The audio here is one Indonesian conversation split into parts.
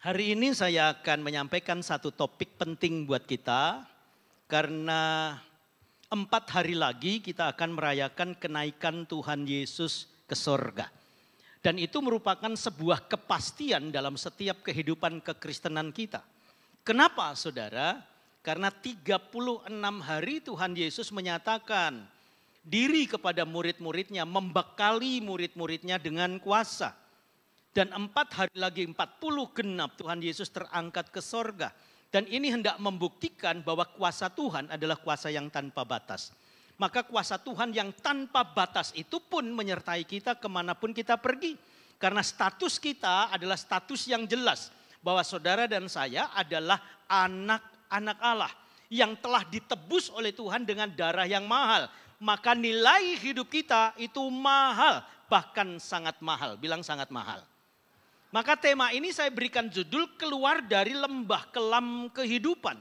Hari ini saya akan menyampaikan satu topik penting buat kita. Karena 4 hari lagi kita akan merayakan kenaikan Tuhan Yesus ke sorga. Dan itu merupakan sebuah kepastian dalam setiap kehidupan kekristenan kita. Kenapa saudara? Karena 36 hari Tuhan Yesus menyatakan diri kepada murid-muridnya, membekali murid-muridnya dengan kuasa. Dan 4 hari lagi 40 genap Tuhan Yesus terangkat ke sorga. Dan ini hendak membuktikan bahwa kuasa Tuhan adalah kuasa yang tanpa batas. Maka kuasa Tuhan yang tanpa batas itu pun menyertai kita kemanapun kita pergi. Karena status kita adalah status yang jelas. Bahwa saudara dan saya adalah anak-anak Allah. Yang telah ditebus oleh Tuhan dengan darah yang mahal. Maka nilai hidup kita itu mahal. Bahkan sangat mahal. Bilang sangat mahal. Maka tema ini saya berikan judul keluar dari lembah kelam kehidupan.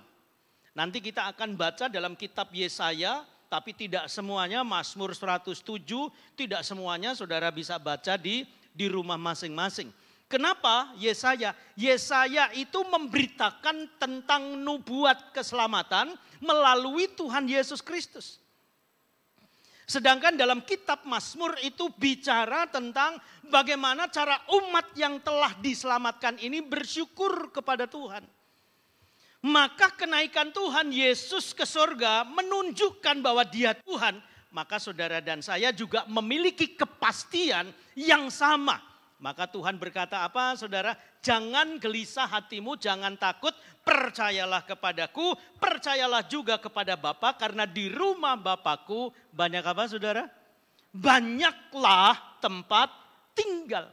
Nanti kita akan baca dalam kitab Yesaya, tapi tidak semuanya Mazmur 107, tidak semuanya saudara bisa baca di rumah masing-masing. Kenapa Yesaya? Yesaya itu memberitakan tentang nubuat keselamatan melalui Tuhan Yesus Kristus. Sedangkan dalam kitab Mazmur itu bicara tentang bagaimana cara umat yang telah diselamatkan ini bersyukur kepada Tuhan. Maka kenaikan Tuhan Yesus ke sorga menunjukkan bahwa Dia Tuhan. Maka saudara dan saya juga memiliki kepastian yang sama. Maka Tuhan berkata apa saudara? Jangan gelisah hatimu, jangan takut, percayalah kepadaku, percayalah juga kepada Bapa, karena di rumah Bapakku banyak apa saudara? Banyaklah tempat tinggal.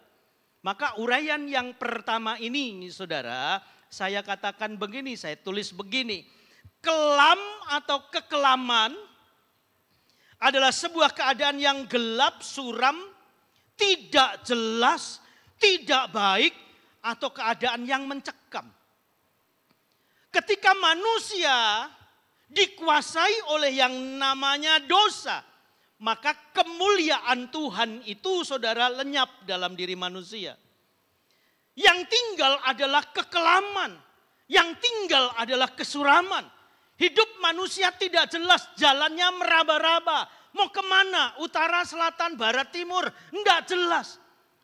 Maka uraian yang pertama ini saudara, saya katakan begini, saya tulis begini. Kelam atau kekelaman adalah sebuah keadaan yang gelap, suram, tidak jelas, tidak baik, atau keadaan yang mencekam. Ketika manusia dikuasai oleh yang namanya dosa, maka kemuliaan Tuhan itu saudara lenyap dalam diri manusia. Yang tinggal adalah kekelaman, yang tinggal adalah kesuraman. Hidup manusia tidak jelas, jalannya meraba-raba. Mau kemana? Utara, selatan, barat, timur. Enggak jelas.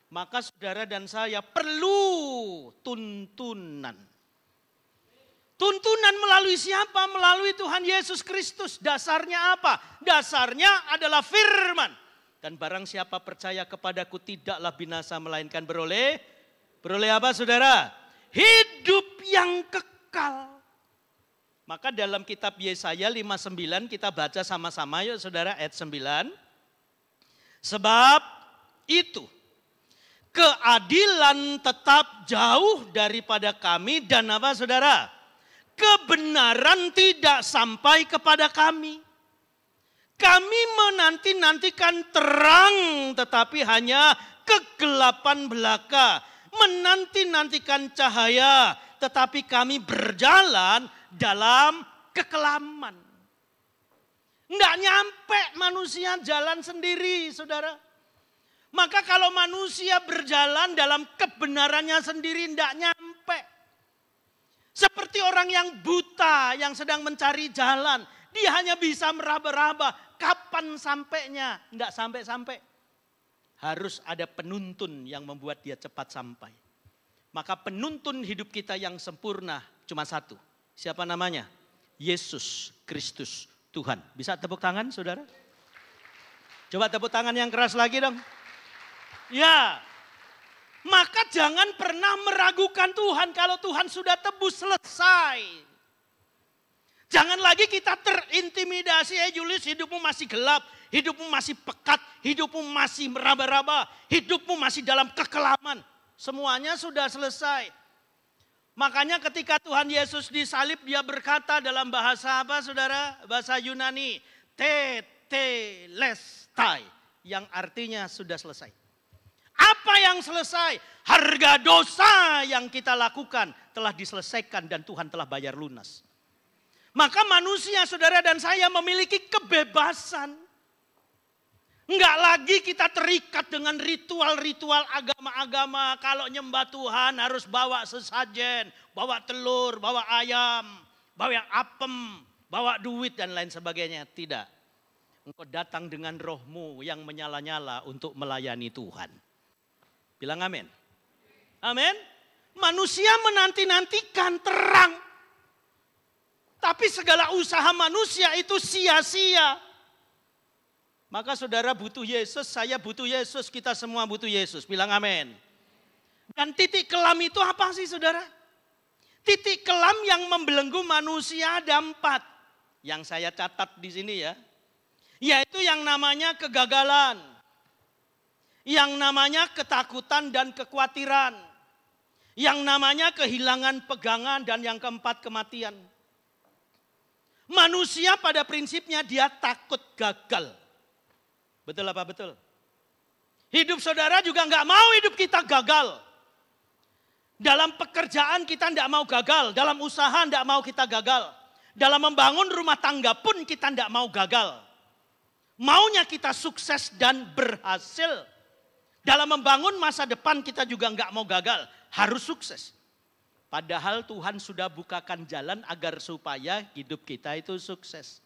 Maka saudara dan saya perlu tuntunan. Tuntunan melalui siapa? Melalui Tuhan Yesus Kristus. Dasarnya apa? Dasarnya adalah firman. Dan barang siapa percaya kepadaku tidaklah binasa melainkan beroleh apa saudara? Hidup yang kekal. Maka dalam kitab Yesaya 59 kita baca sama-sama yuk saudara ayat 9. Sebab itu keadilan tetap jauh daripada kami dan apa saudara? Kebenaran tidak sampai kepada kami. Kami menanti-nantikan terang tetapi hanya kegelapan belaka. Menanti-nantikan cahaya tetapi kami berjalan dalam kekelaman. Enggak nyampe manusia jalan sendiri saudara. Maka kalau manusia berjalan dalam kebenarannya sendiri enggak nyampe. Seperti orang yang buta yang sedang mencari jalan. Dia hanya bisa meraba-raba. Kapan sampainya? Enggak sampai-sampai. Harus ada penuntun yang membuat dia cepat sampai. Maka penuntun hidup kita yang sempurna cuma satu. Siapa namanya? Yesus Kristus Tuhan. Bisa tepuk tangan saudara? Coba tepuk tangan yang keras lagi dong. Ya, maka jangan pernah meragukan Tuhan kalau Tuhan sudah tebus selesai. Jangan lagi kita terintimidasi, Julius hidupmu masih gelap, hidupmu masih pekat, hidupmu masih meraba-raba, hidupmu masih dalam kekelaman. Semuanya sudah selesai. Makanya ketika Tuhan Yesus disalib dia berkata dalam bahasa apa saudara? Bahasa Yunani, tetelestai, yang artinya sudah selesai. Apa yang selesai? Harga dosa yang kita lakukan telah diselesaikan dan Tuhan telah bayar lunas. Maka manusia saudara dan saya memiliki kebebasan. Enggak lagi kita terikat dengan ritual-ritual agama-agama. Kalau nyembah Tuhan harus bawa sesajen, bawa telur, bawa ayam, bawa apem, bawa duit dan lain sebagainya. Tidak. Engkau datang dengan rohmu yang menyala-nyala untuk melayani Tuhan. Bilang amin. Amin. Manusia menanti-nantikan terang. Tapi segala usaha manusia itu sia-sia. Maka saudara butuh Yesus, saya butuh Yesus, kita semua butuh Yesus. Bilang amin. Dan titik kelam itu apa sih saudara? Titik kelam yang membelenggu manusia ada 4. Yang saya catat di sini ya. Yaitu yang namanya kegagalan. Yang namanya ketakutan dan kekhawatiran. Yang namanya kehilangan pegangan dan yang keempat kematian. Manusia pada prinsipnya dia takut gagal. Betul apa betul? Hidup saudara juga nggak mau hidup kita gagal. Dalam pekerjaan kita nggak mau gagal. Dalam usaha nggak mau kita gagal. Dalam membangun rumah tangga pun kita nggak mau gagal. Maunya kita sukses dan berhasil. Dalam membangun masa depan kita juga nggak mau gagal. Harus sukses. Padahal Tuhan sudah bukakan jalan agar supaya hidup kita itu sukses.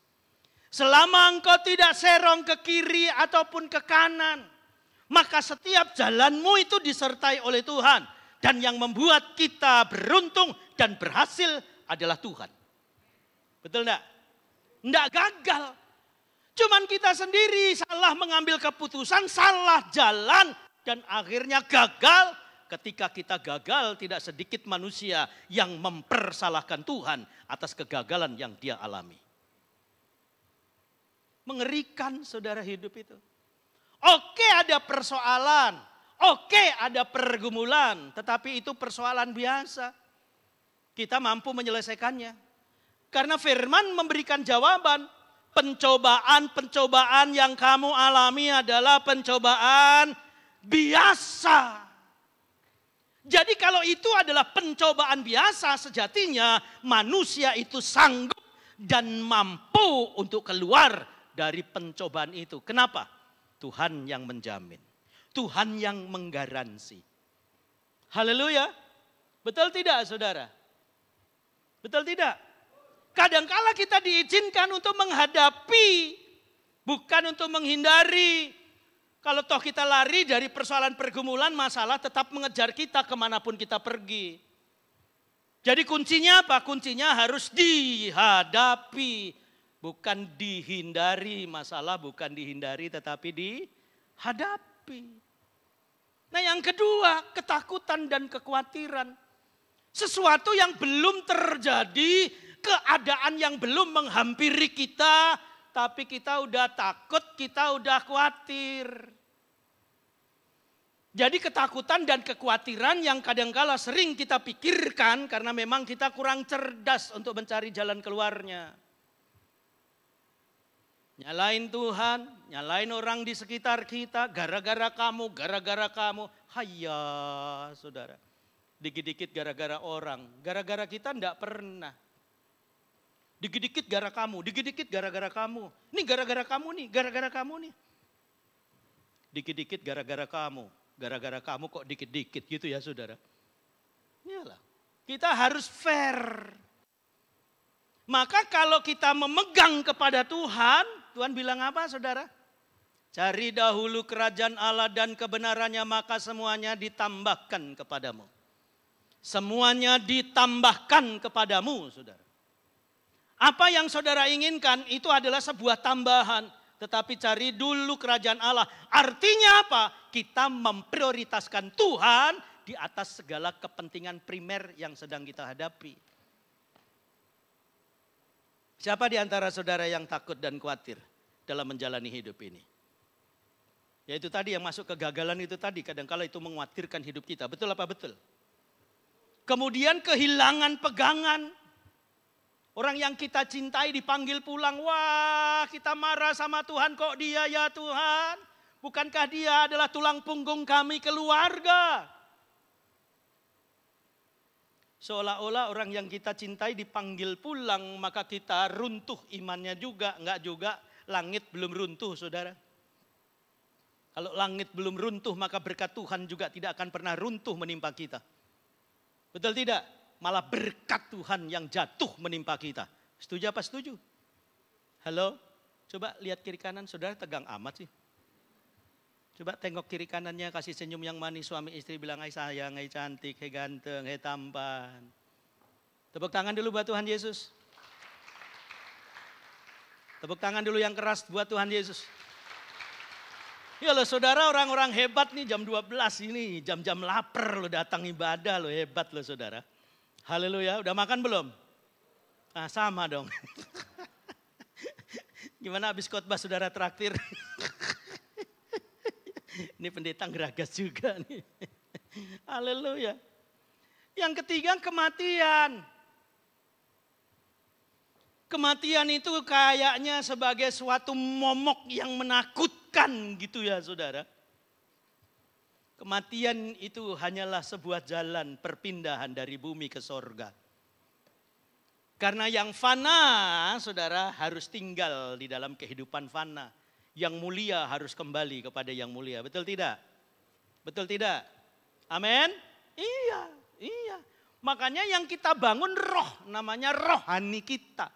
Selama engkau tidak serong ke kiri ataupun ke kanan, maka setiap jalanmu itu disertai oleh Tuhan. Dan yang membuat kita beruntung dan berhasil adalah Tuhan. Betul enggak? Enggak gagal. Cuman kita sendiri salah mengambil keputusan, salah jalan. Dan akhirnya gagal. Ketika kita gagal, tidak sedikit manusia yang mempersalahkan Tuhan atas kegagalan yang dia alami. Mengerikan saudara hidup itu. Oke ada persoalan, oke ada pergumulan, tetapi itu persoalan biasa. Kita mampu menyelesaikannya. Karena firman memberikan jawaban, pencobaan-pencobaan yang kamu alami adalah pencobaan biasa. Jadi kalau itu adalah pencobaan biasa, sejatinya manusia itu sanggup dan mampu untuk keluar dari pencobaan itu. Kenapa? Tuhan yang menjamin. Tuhan yang menggaransi. Haleluya. Betul tidak saudara? Betul tidak? Kadangkala kita diizinkan untuk menghadapi. Bukan untuk menghindari. Kalau toh kita lari dari persoalan pergumulan, masalah tetap mengejar kita kemanapun kita pergi. Jadi kuncinya apa? Kuncinya harus dihadapi. Bukan dihindari, masalah bukan dihindari tetapi dihadapi. Nah yang kedua, ketakutan dan kekhawatiran. Sesuatu yang belum terjadi, keadaan yang belum menghampiri kita, tapi kita udah takut, kita udah khawatir. Jadi ketakutan dan kekhawatiran yang kadangkala sering kita pikirkan karena memang kita kurang cerdas untuk mencari jalan keluarnya. Nyalain Tuhan, nyalain orang di sekitar kita, gara-gara kamu. Hayya saudara. Dikit-dikit gara-gara orang, gara-gara kita enggak pernah. Dikit-dikit gara kamu, dikit-dikit gara-gara kamu. Ini gara-gara kamu nih, gara-gara kamu nih. Dikit-dikit gara-gara kamu kok dikit-dikit gitu ya saudara. Iyalah, kita harus fair. Maka kalau kita memegang kepada Tuhan, Tuhan bilang apa saudara? Cari dahulu kerajaan Allah dan kebenarannya, maka semuanya ditambahkan kepadamu. Semuanya ditambahkan kepadamu saudara. Apa yang saudara inginkan itu adalah sebuah tambahan. Tetapi cari dulu kerajaan Allah. Artinya apa? Kita memprioritaskan Tuhan di atas segala kepentingan primer yang sedang kita hadapi. Siapa di antara saudara yang takut dan khawatir dalam menjalani hidup ini? Yaitu tadi yang masuk kegagalan itu tadi. Kadangkala itu mengkhawatirkan hidup kita. Betul apa betul? Kemudian kehilangan pegangan. Orang yang kita cintai dipanggil pulang. Wah, kita marah sama Tuhan. Kok dia ya Tuhan? Bukankah dia adalah tulang punggung kami keluarga? Seolah-olah orang yang kita cintai dipanggil pulang, maka kita runtuh imannya juga. Enggak juga, langit belum runtuh saudara. Kalau langit belum runtuh, maka berkat Tuhan juga tidak akan pernah runtuh menimpa kita. Betul tidak? Malah berkat Tuhan yang jatuh menimpa kita. Setuju apa setuju? Halo? Coba lihat kiri kanan, saudara tegang amat sih. Coba tengok kiri kanannya, kasih senyum yang manis. Suami istri bilang, hai sayang, hai cantik, hai ganteng, hai tampan. Tepuk tangan dulu buat Tuhan Yesus. Tepuk tangan dulu yang keras buat Tuhan Yesus. Ya loh saudara, orang-orang hebat nih jam 12 ini, jam-jam lapar lo datang ibadah lo, hebat lo saudara. Haleluya, udah makan belum? Ah sama dong. Gimana habis khotbah saudara traktir? Ini pendeta geragas juga nih. Haleluya. Yang ketiga kematian. Kematian itu kayaknya sebagai suatu momok yang menakutkan gitu ya saudara. Kematian itu hanyalah sebuah jalan perpindahan dari bumi ke sorga. Karena yang fana saudara harus tinggal di dalam kehidupan fana. Yang mulia harus kembali kepada yang mulia. Betul tidak? Betul tidak? Amin? Iya, iya. Makanya yang kita bangun roh, namanya rohani kita.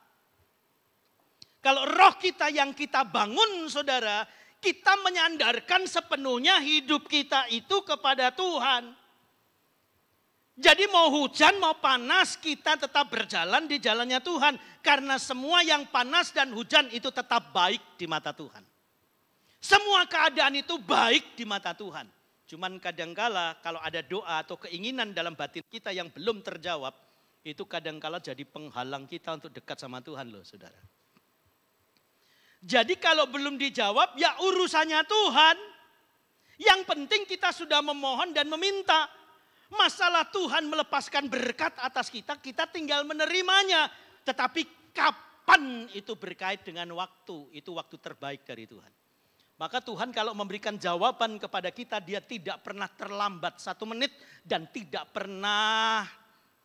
Kalau roh kita yang kita bangun saudara, kita menyandarkan sepenuhnya hidup kita itu kepada Tuhan. Jadi mau hujan mau panas kita tetap berjalan di jalannya Tuhan. Karena semua yang panas dan hujan itu tetap baik di mata Tuhan. Semua keadaan itu baik di mata Tuhan. Cuman kadangkala kalau ada doa atau keinginan dalam batin kita yang belum terjawab, itu kadangkala jadi penghalang kita untuk dekat sama Tuhan loh saudara. Jadi kalau belum dijawab ya urusannya Tuhan. Yang penting kita sudah memohon dan meminta. Masalah Tuhan melepaskan berkat atas kita, kita tinggal menerimanya. Tetapi kapan itu berkait dengan waktu, itu waktu terbaik dari Tuhan. Maka Tuhan kalau memberikan jawaban kepada kita, dia tidak pernah terlambat 1 menit dan tidak pernah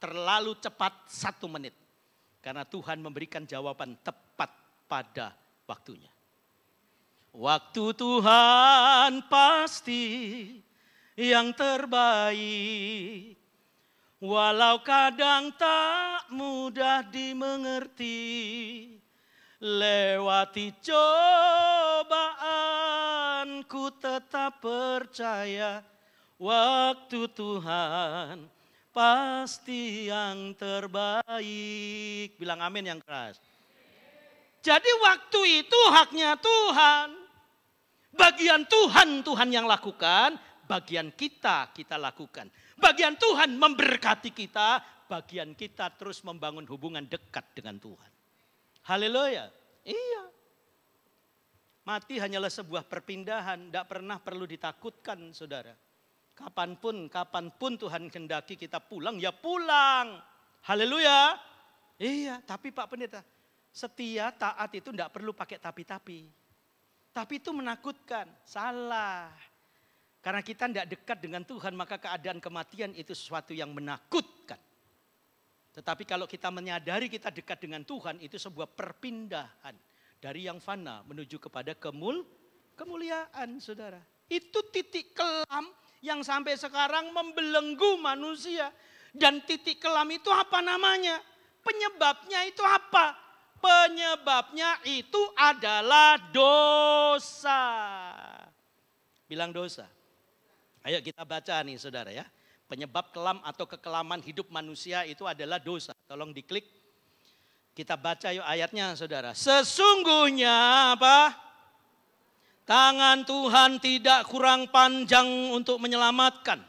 terlalu cepat 1 menit. Karena Tuhan memberikan jawaban tepat pada waktunya. Waktu Tuhan pasti yang terbaik. Walau kadang tak mudah dimengerti. Lewati cobaan ku tetap percaya. Waktu Tuhan pasti yang terbaik. Bilang amin yang keras. Jadi waktu itu haknya Tuhan. Bagian Tuhan, Tuhan yang lakukan. Bagian kita lakukan. Bagian Tuhan memberkati kita. Bagian kita terus membangun hubungan dekat dengan Tuhan. Haleluya. Iya. Mati hanyalah sebuah perpindahan. Tidak pernah perlu ditakutkan saudara. Kapanpun Tuhan kehendaki kita pulang, ya pulang. Haleluya. Iya, tapi Pak Pendeta. Setia, taat itu tidak perlu pakai tapi-tapi. Tapi itu menakutkan, salah. Karena kita tidak dekat dengan Tuhan, maka keadaan kematian itu sesuatu yang menakutkan. Tetapi kalau kita menyadari kita dekat dengan Tuhan, itu sebuah perpindahan. Dari yang fana menuju kepada kemuliaan saudara. Itu titik kelam yang sampai sekarang membelenggu manusia. Dan titik kelam itu apa namanya? Penyebabnya itu apa? Penyebabnya itu adalah dosa. Bilang dosa. Ayo kita baca nih saudara ya. Penyebab kelam atau kekelaman hidup manusia itu adalah dosa. Tolong diklik. Kita baca yuk ayatnya saudara. Sesungguhnya apa? Tangan Tuhan tidak kurang panjang untuk menyelamatkan.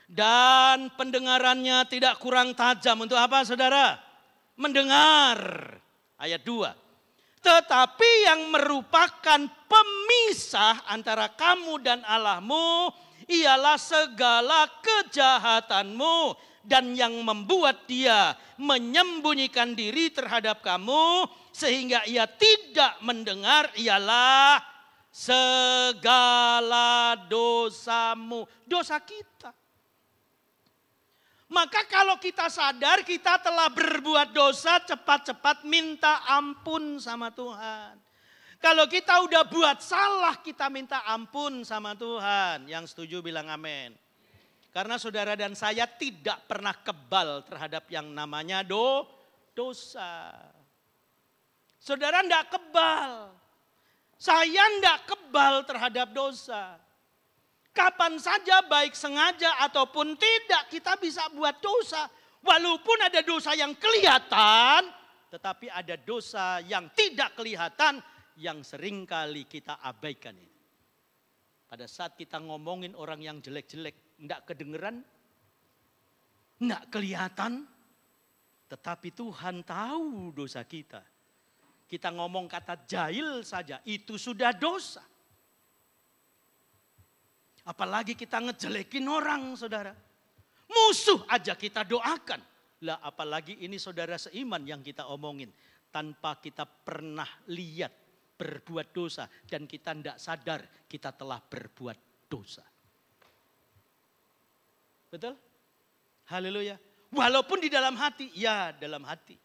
Dan pendengarannya tidak kurang tajam untuk apa saudara? Mendengar. Ayat 2. Tetapi yang merupakan pemisah antara kamu dan Allahmu ialah segala kejahatanmu dan yang membuat dia menyembunyikan diri terhadap kamu sehingga ia tidak mendengar ialah segala dosamu. Dosa kita. Maka kalau kita sadar kita telah berbuat dosa, cepat-cepat minta ampun sama Tuhan. Kalau kita udah buat salah, kita minta ampun sama Tuhan. Yang setuju bilang amin. Karena saudara dan saya tidak pernah kebal terhadap yang namanya dosa. Saudara enggak kebal. Saya enggak kebal terhadap dosa. Kapan saja baik sengaja ataupun tidak kita bisa buat dosa. Walaupun ada dosa yang kelihatan, tetapi ada dosa yang tidak kelihatan yang seringkali kita abaikan. Pada saat kita ngomongin orang yang jelek-jelek, enggak kedengeran, enggak kelihatan, tetapi Tuhan tahu dosa kita. Kita ngomong kata jahil saja, itu sudah dosa. Apalagi kita ngejelekin orang, saudara. Musuh aja kita doakan. Lah apalagi ini saudara seiman yang kita omongin. Tanpa kita pernah lihat berbuat dosa. Dan kita tidak sadar kita telah berbuat dosa. Betul? Haleluya. Walaupun di dalam hati, ya dalam hati.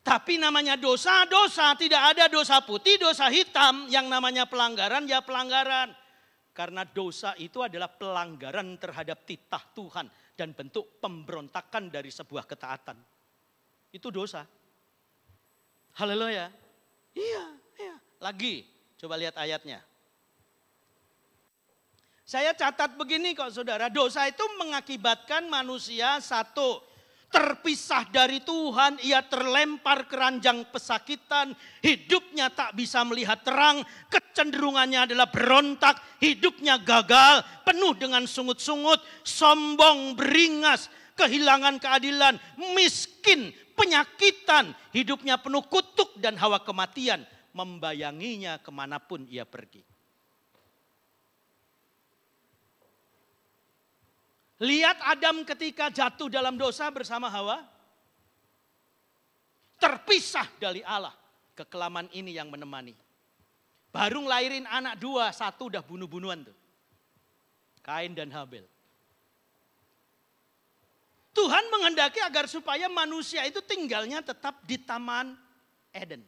Tapi namanya dosa, tidak ada dosa putih, dosa hitam. Yang namanya pelanggaran, ya pelanggaran. Karena dosa itu adalah pelanggaran terhadap titah Tuhan. Dan bentuk pemberontakan dari sebuah ketaatan. Itu dosa. Haleluya. Iya. Lagi, coba lihat ayatnya. Saya catat begini kok saudara. Dosa itu mengakibatkan manusia satu, terpisah dari Tuhan, ia terlempar ke ranjang pesakitan, hidupnya tak bisa melihat terang, kecenderungannya adalah berontak, hidupnya gagal, penuh dengan sungut-sungut, sombong, beringas, kehilangan keadilan, miskin, penyakitan, hidupnya penuh kutuk dan hawa kematian, membayanginya kemanapun ia pergi. Lihat Adam ketika jatuh dalam dosa bersama Hawa. Terpisah dari Allah. Kekelaman ini yang menemani. Baru ngelahirin anak dua, satu udah bunuh-bunuhan tuh. Kain dan Habel. Tuhan menghendaki agar supaya manusia itu tinggalnya tetap di Taman Eden.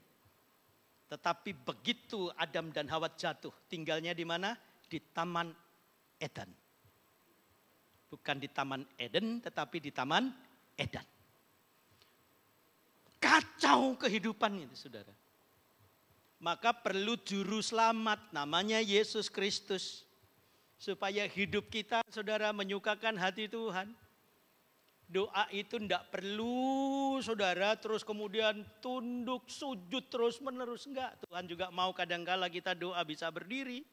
Tetapi begitu Adam dan Hawa jatuh, tinggalnya di mana? Di Taman Eden. Bukan di Taman Eden, tetapi di Taman Edan. Kacau kehidupan itu, saudara. Maka perlu juru selamat, namanya Yesus Kristus. Supaya hidup kita, saudara, menyukakan hati Tuhan. Doa itu tidak perlu, saudara, terus kemudian tunduk, sujud terus menerus. Enggak, Tuhan juga mau kadangkala kita doa bisa berdiri.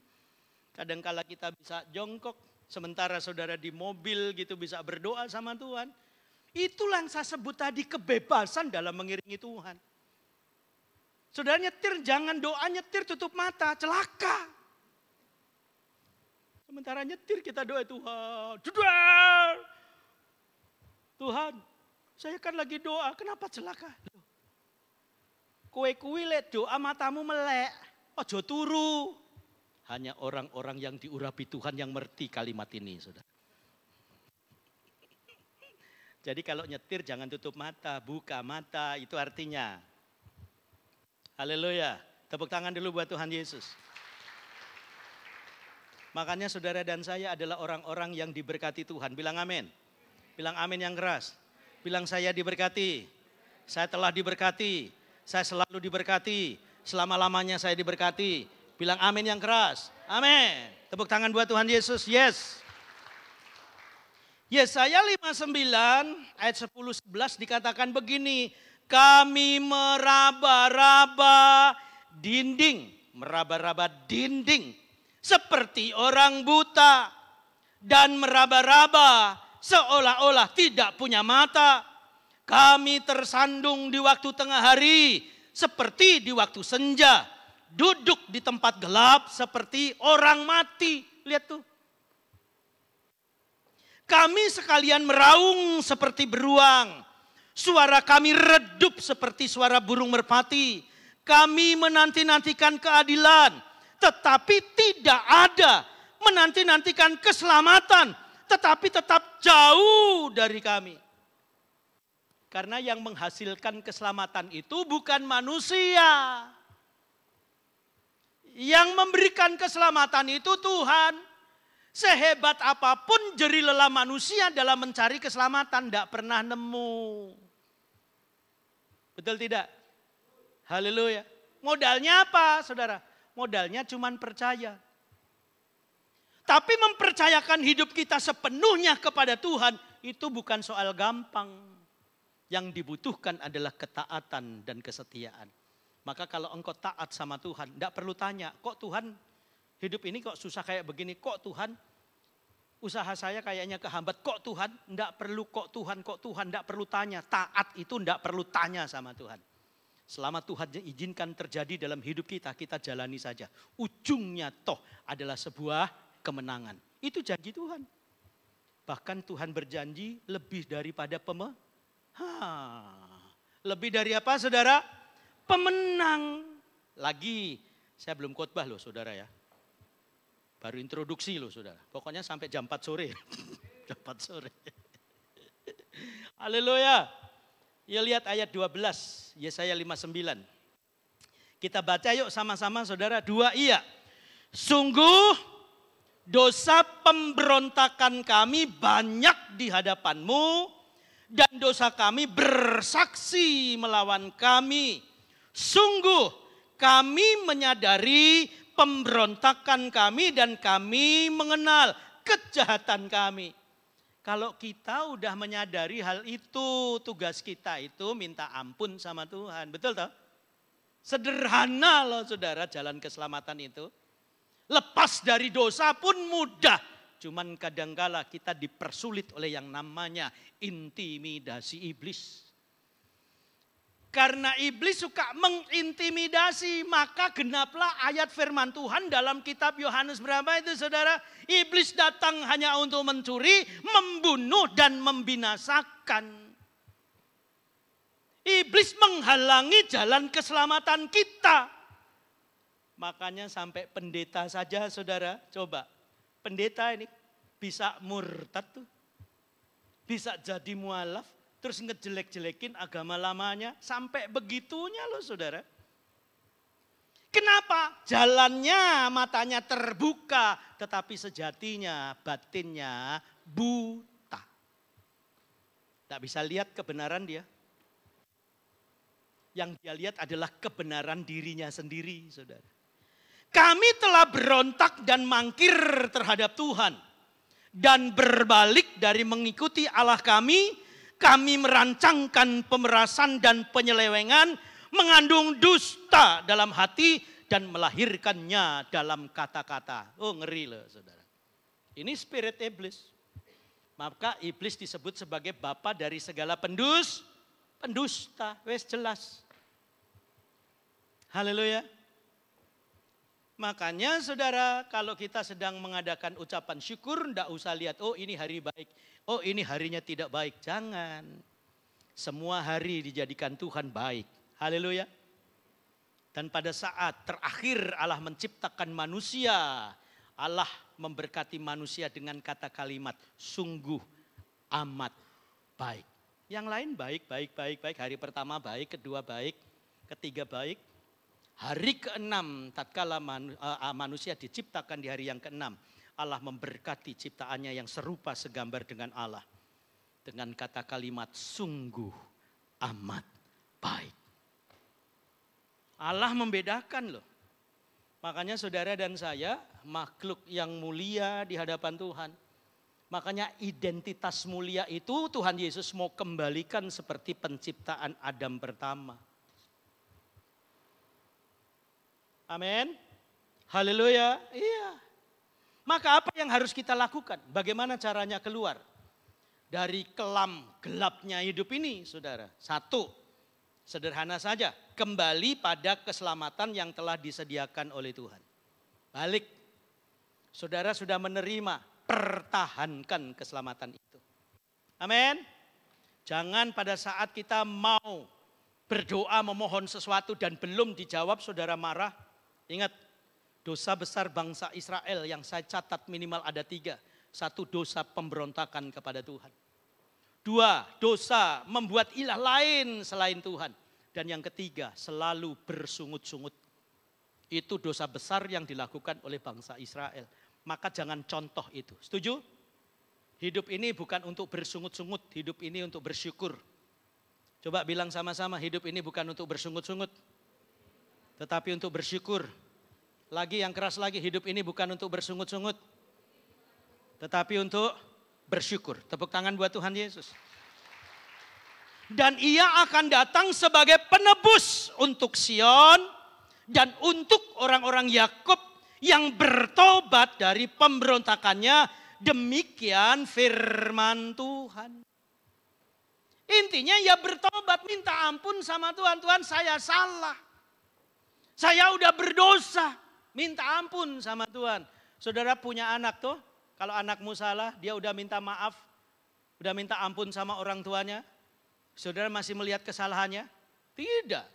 Kadangkala kita bisa jongkok. Sementara saudara di mobil gitu bisa berdoa sama Tuhan. Itulah yang saya sebut tadi kebebasan dalam mengiringi Tuhan. Saudara nyetir, jangan doa nyetir tutup mata, celaka. Sementara nyetir kita doa Tuhan. Tuhan, saya kan lagi doa, kenapa celaka? Kowe kuwi lek doa matamu melek, ojo turu. Hanya orang-orang yang diurapi Tuhan yang mengerti kalimat ini, saudara. Jadi kalau nyetir jangan tutup mata, buka mata, itu artinya. Haleluya. Tepuk tangan dulu buat Tuhan Yesus. Makanya saudara dan saya adalah orang-orang yang diberkati Tuhan. Bilang amin. Bilang amin yang keras. Bilang saya diberkati. Saya telah diberkati. Saya selalu diberkati. Selama-lamanya saya diberkati. Bilang amin yang keras. Amin. Tepuk tangan buat Tuhan Yesus. Yes. Yesaya 59 ayat 10-11 dikatakan begini. Kami meraba-raba dinding. Meraba-raba dinding. Seperti orang buta. Dan meraba-raba seolah-olah tidak punya mata. Kami tersandung di waktu tengah hari. Seperti di waktu senja. Duduk di tempat gelap seperti orang mati. Lihat tuh. Kami sekalian meraung seperti beruang. Suara kami redup seperti suara burung merpati. Kami menanti-nantikan keadilan. Tetapi tidak ada. Menanti-nantikan keselamatan. Tetapi tetap jauh dari kami. Karena yang menghasilkan keselamatan itu bukan manusia. Yang memberikan keselamatan itu Tuhan. Sehebat apapun jeri lelah manusia dalam mencari keselamatan, tidak pernah nemu. Betul tidak? Haleluya. Modalnya apa, saudara? Modalnya cuma percaya. Tapi mempercayakan hidup kita sepenuhnya kepada Tuhan, itu bukan soal gampang. Yang dibutuhkan adalah ketaatan dan kesetiaan. Maka kalau engkau taat sama Tuhan, tidak perlu tanya, kok Tuhan hidup ini kok susah kayak begini, kok Tuhan usaha saya kayaknya kehambat, kok Tuhan, tidak perlu kok Tuhan, tidak perlu tanya. Taat itu tidak perlu tanya sama Tuhan. Selama Tuhan izinkan terjadi dalam hidup kita, kita jalani saja. Ujungnya toh adalah sebuah kemenangan. Itu janji Tuhan. Bahkan Tuhan berjanji lebih daripada lebih dari apa, saudara? Pemenang. Lagi, saya belum khotbah loh, saudara ya. Baru introduksi loh, saudara. Pokoknya sampai jam 4 sore. Jam 4 sore. Haleluya. Ya, lihat ayat 12, Yesaya 59. Kita baca yuk sama-sama, saudara. 2, iya. Sungguh dosa pemberontakan kami banyak di hadapanmu, dan dosa kami bersaksi melawan kami. Sungguh kami menyadari pemberontakan kami dan kami mengenal kejahatan kami. Kalau kita udah menyadari hal itu, tugas kita itu minta ampun sama Tuhan. Betul toh? Sederhana loh, saudara, jalan keselamatan itu. Lepas dari dosa pun mudah. Cuman kadangkala kita dipersulit oleh yang namanya intimidasi iblis. Karena iblis suka mengintimidasi, maka genaplah ayat firman Tuhan dalam kitab Yohanes berapa itu, saudara? Iblis datang hanya untuk mencuri, membunuh dan membinasakan. Iblis menghalangi jalan keselamatan kita. Makanya sampai pendeta saja, saudara, coba. Pendeta ini bisa murtad tuh. Bisa jadi mualaf. Terus ngejelek-jelekin agama lamanya. Sampai begitunya loh, saudara. Kenapa? Jalannya, matanya terbuka. Tetapi sejatinya, batinnya buta. Tak bisa lihat kebenaran dia. Yang dia lihat adalah kebenaran dirinya sendiri, saudara. Kami telah berontak dan mangkir terhadap Tuhan. Dan berbalik dari mengikuti Allah kami. Kami merancangkan pemerasan dan penyelewengan, mengandung dusta dalam hati dan melahirkannya dalam kata-kata. Oh, ngeri loh, saudara. Ini spirit iblis. Maka iblis disebut sebagai bapa dari segala pendusta. Wes jelas. Haleluya. Makanya saudara, kalau kita sedang mengadakan ucapan syukur, tidak usah lihat, oh ini hari baik, oh ini harinya tidak baik. Jangan. Semua hari dijadikan Tuhan baik. Haleluya. Dan pada saat terakhir Allah menciptakan manusia, Allah memberkati manusia dengan kata kalimat, sungguh amat baik. Yang lain baik. Hari pertama baik, kedua baik, ketiga baik. Hari ke-6 tatkala manusia diciptakan di hari yang ke-6, Allah memberkati ciptaannya yang serupa segambar dengan Allah. Dengan kata kalimat sungguh amat baik. Allah membedakan loh. Makanya saudara dan saya makhluk yang mulia di hadapan Tuhan. Makanya identitas mulia itu Tuhan Yesus mau kembalikan seperti penciptaan Adam pertama. Amin. Haleluya. Iya. Maka apa yang harus kita lakukan? Bagaimana caranya keluar dari kelam gelapnya hidup ini, saudara? 1, sederhana saja. Kembali pada keselamatan yang telah disediakan oleh Tuhan. Balik. Saudara sudah menerima, pertahankan keselamatan itu. Amin. Jangan pada saat kita mau berdoa memohon sesuatu dan belum dijawab, saudara marah. Ingat, dosa besar bangsa Israel yang saya catat minimal ada 3. 1, dosa pemberontakan kepada Tuhan. 2, dosa membuat ilah lain selain Tuhan. Dan yang ketiga, selalu bersungut-sungut. Itu dosa besar yang dilakukan oleh bangsa Israel. Maka jangan contoh itu. Setuju? Hidup ini bukan untuk bersungut-sungut, hidup ini untuk bersyukur. Coba bilang sama-sama, hidup ini bukan untuk bersungut-sungut, tetapi untuk bersyukur. Lagi yang keras lagi, hidup ini bukan untuk bersungut-sungut, tetapi untuk bersyukur. Tepuk tangan buat Tuhan Yesus. Dan ia akan datang sebagai penebus untuk Sion dan untuk orang-orang Yakub yang bertobat dari pemberontakannya. Demikian firman Tuhan. Intinya ya bertobat, minta ampun sama Tuhan. Tuhan, saya salah. Saya udah berdosa. Minta ampun sama Tuhan. Saudara punya anak tuh, kalau anakmu salah, dia udah minta maaf, udah minta ampun sama orang tuanya. Saudara masih melihat kesalahannya? Tidak.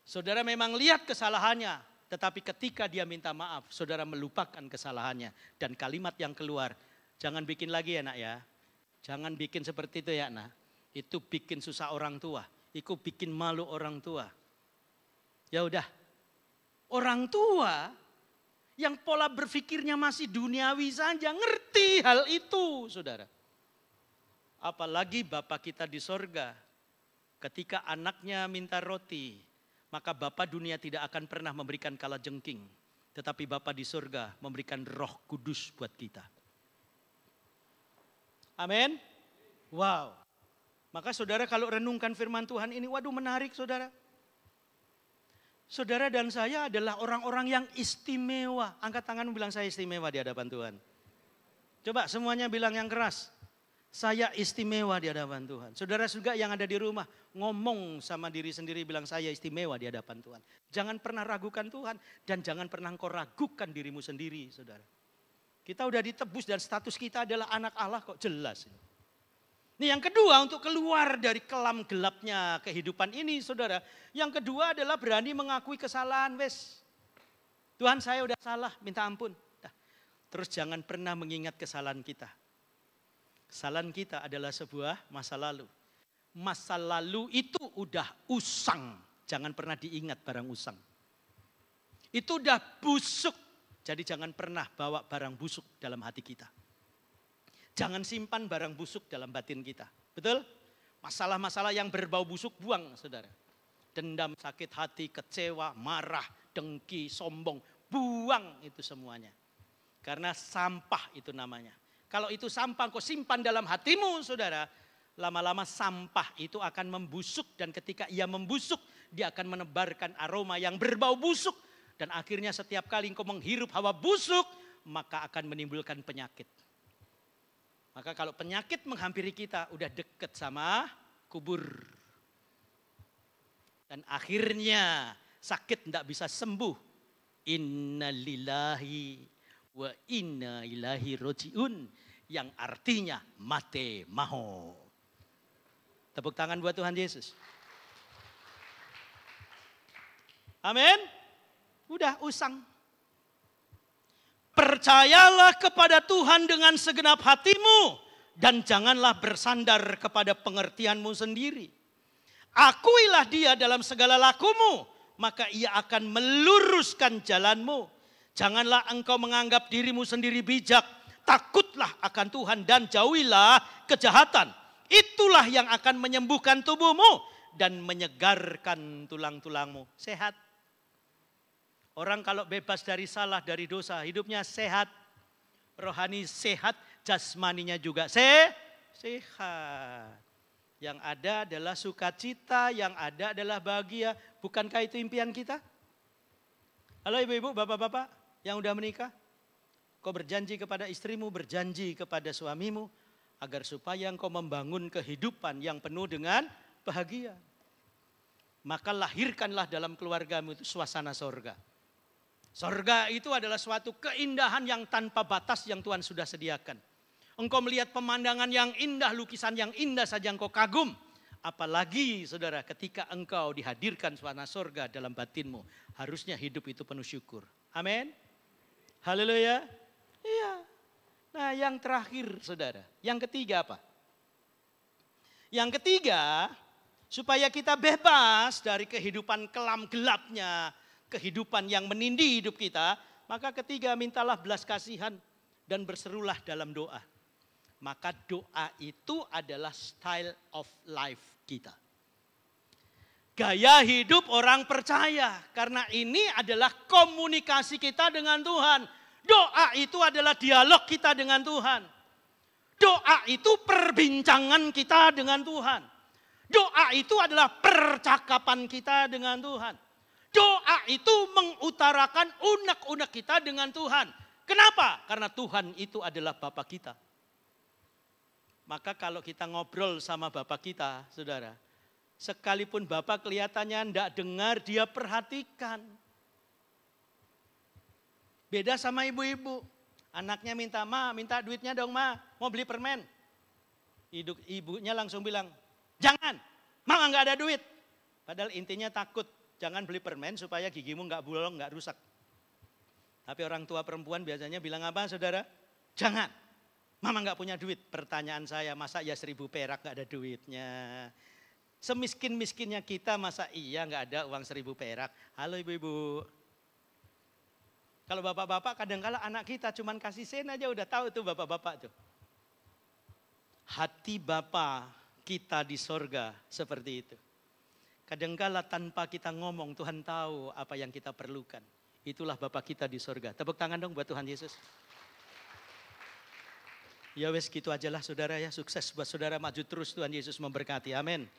Saudara memang lihat kesalahannya, tetapi ketika dia minta maaf, saudara melupakan kesalahannya. Dan kalimat yang keluar, jangan bikin lagi ya nak ya. Jangan bikin seperti itu ya nak. Itu bikin susah orang tua. Itu bikin malu orang tua. Ya udah. Orang tua yang pola berpikirnya masih duniawi saja, ngerti hal itu saudara. Apalagi Bapa kita di sorga, ketika anaknya minta roti, maka Bapa dunia tidak akan pernah memberikan kalajengking. Tetapi Bapa di surga memberikan Roh Kudus buat kita. Amin. Wow. Maka saudara kalau renungkan firman Tuhan ini, waduh menarik saudara. Saudara dan saya adalah orang-orang yang istimewa. Angkat tangan bilang saya istimewa di hadapan Tuhan. Coba semuanya bilang yang keras. Saya istimewa di hadapan Tuhan. Saudara juga yang ada di rumah, ngomong sama diri sendiri bilang saya istimewa di hadapan Tuhan. Jangan pernah ragukan Tuhan dan jangan pernah engkau ragukan dirimu sendiri saudara. Kita udah ditebus dan status kita adalah anak Allah kok jelas. Ini yang kedua untuk keluar dari kelam gelapnya kehidupan ini saudara. Yang kedua adalah berani mengakui kesalahan wes. Tuhan saya udah salah minta ampun. Nah, terus jangan pernah mengingat kesalahan kita. Kesalahan kita adalah sebuah masa lalu. Masa lalu itu udah usang. Jangan pernah diingat barang usang. Itu udah busuk. Jadi jangan pernah bawa barang busuk dalam hati kita. Jangan simpan barang busuk dalam batin kita. Betul? Masalah-masalah yang berbau busuk buang saudara. Dendam, sakit hati, kecewa, marah, dengki, sombong. Buang itu semuanya. Karena sampah itu namanya. Kalau itu sampah kau simpan dalam hatimu saudara. Lama-lama sampah itu akan membusuk. Dan ketika ia membusuk dia akan menebarkan aroma yang berbau busuk. Dan akhirnya setiap kali engkau menghirup hawa busuk maka akan menimbulkan penyakit. Maka kalau penyakit menghampiri kita udah deket sama kubur. Dan akhirnya sakit tidak bisa sembuh. Innalillahi wa inna ilaihi rojiun. Yang artinya mate maho. Tepuk tangan buat Tuhan Yesus. Amin. Udah usang. Percayalah kepada Tuhan dengan segenap hatimu. Dan janganlah bersandar kepada pengertianmu sendiri. Akuilah dia dalam segala lakumu. Maka ia akan meluruskan jalanmu. Janganlah engkau menganggap dirimu sendiri bijak. Takutlah akan Tuhan dan jauhilah kejahatan. Itulah yang akan menyembuhkan tubuhmu. Dan menyegarkan tulang-tulangmu. Sehat. Orang kalau bebas dari salah, dari dosa, hidupnya sehat. Rohani sehat, jasmaninya juga sehat. Yang ada adalah sukacita, yang ada adalah bahagia. Bukankah itu impian kita? Halo ibu-ibu, bapak-bapak yang udah menikah. Kau berjanji kepada istrimu, berjanji kepada suamimu. Agar supaya engkau membangun kehidupan yang penuh dengan bahagia. Maka lahirkanlah dalam keluargamu itu suasana sorga. Sorga itu adalah suatu keindahan yang tanpa batas yang Tuhan sudah sediakan. Engkau melihat pemandangan yang indah, lukisan yang indah saja engkau kagum. Apalagi saudara ketika engkau dihadirkan suasana sorga dalam batinmu. Harusnya hidup itu penuh syukur. Amin. Haleluya. Iya. Nah yang terakhir saudara. Yang ketiga apa? Yang ketiga supaya kita bebas dari kehidupan kelam gelapnya. kehidupan yang menindih hidup kita. Maka ketiga, mintalah belas kasihan dan berserulah dalam doa. Maka doa itu adalah style of life kita. Gaya hidup orang percaya. Karena ini adalah komunikasi kita dengan Tuhan. Doa itu adalah dialog kita dengan Tuhan. Doa itu perbincangan kita dengan Tuhan. Doa itu adalah percakapan kita dengan Tuhan. Doa itu mengutarakan unek-unek kita dengan Tuhan. Kenapa? Karena Tuhan itu adalah Bapa kita. Maka kalau kita ngobrol sama Bapa kita, saudara, sekalipun Bapa kelihatannya tidak dengar, dia perhatikan. Beda sama ibu-ibu. Anaknya minta, "Ma, minta duitnya dong, Ma. Mau beli permen." Ibunya langsung bilang, "Jangan, Mama nggak ada duit." Padahal intinya takut, jangan beli permen supaya gigimu nggak bolong, nggak rusak. Tapi orang tua perempuan biasanya bilang apa, saudara? "Jangan, Mama nggak punya duit." Pertanyaan saya, masa ya 1.000 perak nggak ada duitnya? Semiskin-miskinnya kita, masa iya nggak ada uang 1.000 perak? Halo ibu-ibu. Kalau bapak-bapak kadang-kala anak kita cuman kasih sen aja udah tahu tuh bapak-bapak tuh. Hati Bapa kita di sorga seperti itu. Kadang-kala tanpa kita ngomong Tuhan tahu apa yang kita perlukan. Itulah Bapa kita di sorga. Tepuk tangan dong buat Tuhan Yesus. Ya wes gitu aja lah saudara ya. Sukses buat saudara, maju terus, Tuhan Yesus memberkati. Amin.